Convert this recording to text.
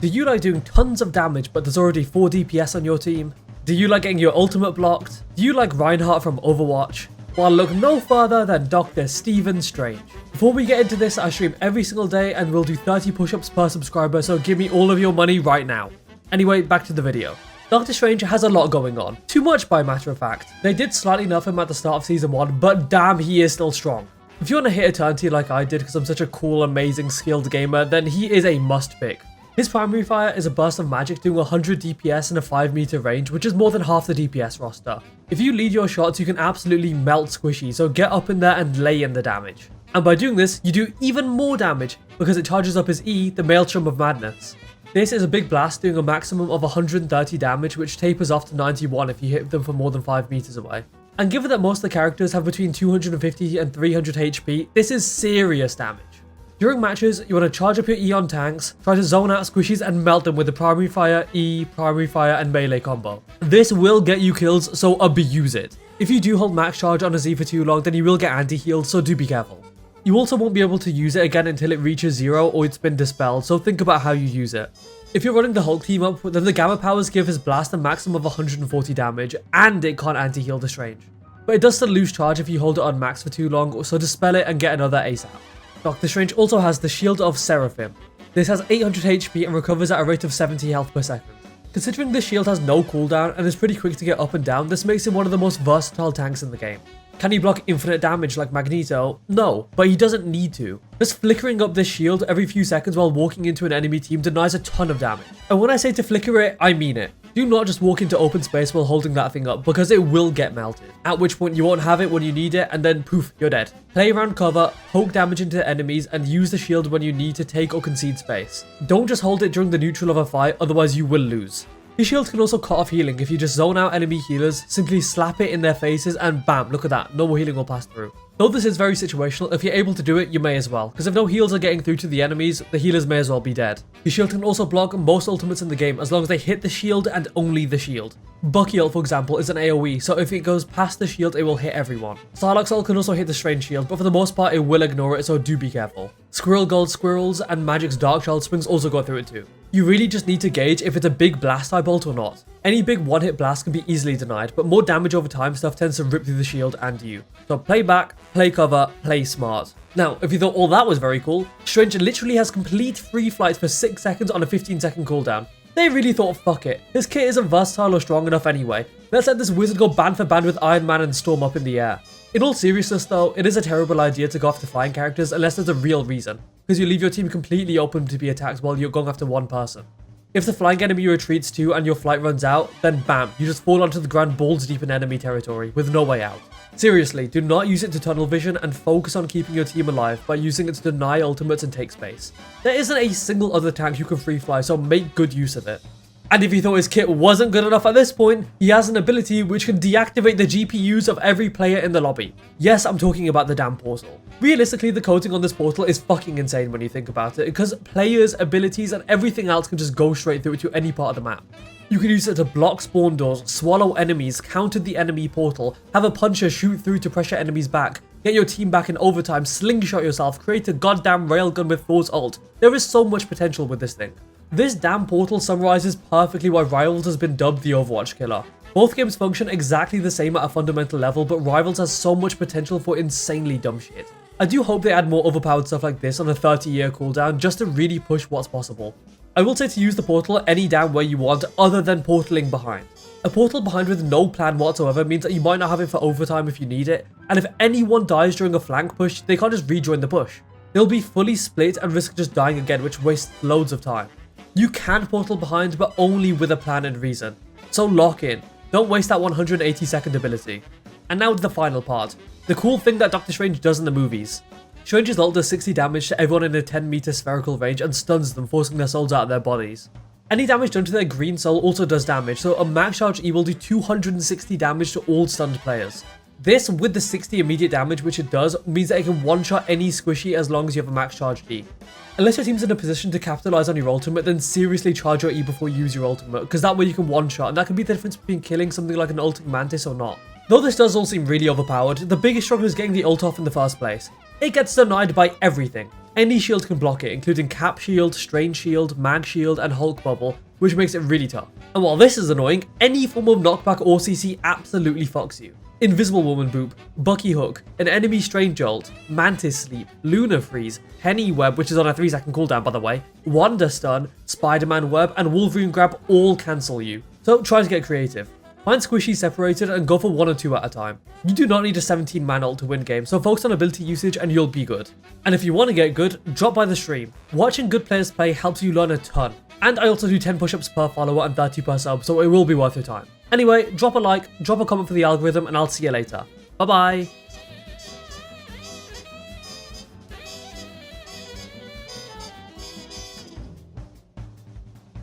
Do you like doing tons of damage but there's already 4 DPS on your team? Do you like getting your ultimate blocked? Do you like Reinhardt from Overwatch? Well, look no further than Dr. Stephen Strange. Before we get into this, I stream every single day and we'll do 30 push-ups per subscriber, so give me all of your money right now. Anyway, back to the video. Doctor Strange has a lot going on. Too much by matter of fact. They did slightly nerf him at the start of season 1, but damn, he is still strong. If you want to hit Eternity like I did because I'm such a cool, amazing, skilled gamer, then he is a must pick. His primary fire is a burst of magic doing 100 DPS in a 5 meter range, which is more than half the DPS roster. If you lead your shots, you can absolutely melt Squishy, so get up in there and lay in the damage. And by doing this, you do even more damage because it charges up his E, the Maelstrom of Madness. This is a big blast doing a maximum of 130 damage, which tapers off to 91 if you hit them from more than 5 meters away. And given that most of the characters have between 250 and 300 HP, this is serious damage. During matches, you want to charge up your E on tanks, try to zone out squishies and melt them with the primary fire, E, primary fire and melee combo. This will get you kills, so abuse it. If you do hold max charge on a Z for too long, then you will get anti-healed, so do be careful. You also won't be able to use it again until it reaches 0 or it's been dispelled, so think about how you use it. If you're running the Hulk team up, then the Gamma powers give his blast a maximum of 140 damage, and it can't anti-heal the Strange. But it does still lose charge if you hold it on max for too long, so dispel it and get another ASAP. Doctor Strange also has the Shield of Seraphim. This has 800 HP and recovers at a rate of 70 health per second. Considering this shield has no cooldown and is pretty quick to get up and down, this makes him one of the most versatile tanks in the game. Can he block infinite damage like Magneto? No, but he doesn't need to. Just flickering up this shield every few seconds while walking into an enemy team denies a ton of damage. And when I say to flicker it, I mean it. Do not just walk into open space while holding that thing up because it will get melted. At which point you won't have it when you need it and then poof, you're dead. Play around cover, poke damage into enemies and use the shield when you need to take or concede space. Don't just hold it during the neutral of a fight, otherwise you will lose. His shield can also cut off healing if you just zone out enemy healers, simply slap it in their faces and bam, look at that, no more healing will pass through. Though this is very situational, if you're able to do it, you may as well, because if no heals are getting through to the enemies, the healers may as well be dead. Your shield can also block most ultimates in the game as long as they hit the shield and only the shield. Bucky ult, for example, is an AoE, so if it goes past the shield, it will hit everyone. Psylocke ult can also hit the Strange shield, but for the most part, it will ignore it, so do be careful. Squirrel Gold Squirrels and Magic's Dark Child Springs also go through it too. You really just need to gauge if it's a big blast type ult or not. Any big one-hit blast can be easily denied, but more damage over time stuff tends to rip through the shield and you. So play back, play cover, play smart. Now, if you thought all that was very cool, Strange literally has complete free flight for 6 seconds on a 15-second cooldown. They really thought, fuck it, this kit isn't versatile or strong enough anyway. Let's let this wizard go band for band with Iron Man and Storm up in the air. In all seriousness though, it is a terrible idea to go after flying characters unless there's a real reason, because you leave your team completely open to be attacked while you're going after one person. If the flying enemy retreats too and your flight runs out, then bam, you just fall onto the ground balls deep in enemy territory with no way out. Seriously, do not use it to tunnel vision and focus on keeping your team alive by using it to deny ultimates and take space. There isn't a single other tank you can free fly, so make good use of it. And if you thought his kit wasn't good enough at this point, he has an ability which can deactivate the GPUs of every player in the lobby. Yes, I'm talking about the damn portal. Realistically, the coding on this portal is fucking insane when you think about it, because players, abilities, and everything else can just go straight through to any part of the map. You can use it to block spawn doors, swallow enemies, counter the enemy portal, have a puncher shoot through to pressure enemies back, get your team back in overtime, slingshot yourself, create a goddamn railgun with Thor's ult. There is so much potential with this thing. This damn portal summarizes perfectly why Rivals has been dubbed the Overwatch killer. Both games function exactly the same at a fundamental level, but Rivals has so much potential for insanely dumb shit. I do hope they add more overpowered stuff like this on a 30-year cooldown just to really push what's possible. I will say to use the portal any damn way you want other than portaling behind. A portal behind with no plan whatsoever means that you might not have it for overtime if you need it, and if anyone dies during a flank push, they can't just rejoin the push. They'll be fully split and risk just dying again, which wastes loads of time. You can portal behind, but only with a plan and reason. So lock in. Don't waste that 180-second ability. And now to the final part. The cool thing that Doctor Strange does in the movies. Strange's ult does 60 damage to everyone in a 10-meter spherical range and stuns them, forcing their souls out of their bodies. Any damage done to their green soul also does damage, so a max charge E will do 260 damage to all stunned players. This, with the 60 immediate damage which it does, means that it can one-shot any squishy as long as you have a max charge E. Unless your team's in a position to capitalize on your ultimate, then seriously charge your E before you use your ultimate, because that way you can one-shot, and that can be the difference between killing something like an ulting mantis or not. Though this does all seem really overpowered, the biggest struggle is getting the ult off in the first place. It gets denied by everything. any shield can block it, including Cap Shield, Strange Shield, Mag Shield, and Hulk Bubble, which makes it really tough. And while this is annoying, any form of knockback or CC absolutely fucks you. Invisible Woman Boop, Bucky Hook, an enemy Strange Jolt, Mantis Sleep, Lunar Freeze, Penny Web, which is on a 3-second cooldown by the way, Wonder Stun, Spider-Man Web, and Wolverine Grab all cancel you. So try to get creative. Find squishies separated and go for 1 or 2 at a time. You do not need a 17-man ult to win games, so focus on ability usage and you'll be good. And if you want to get good, drop by the stream. Watching good players play helps you learn a ton. And I also do 10 push-ups per follower and 30 per sub, so it will be worth your time. Anyway, drop a like, drop a comment for the algorithm, and I'll see you later. Bye bye!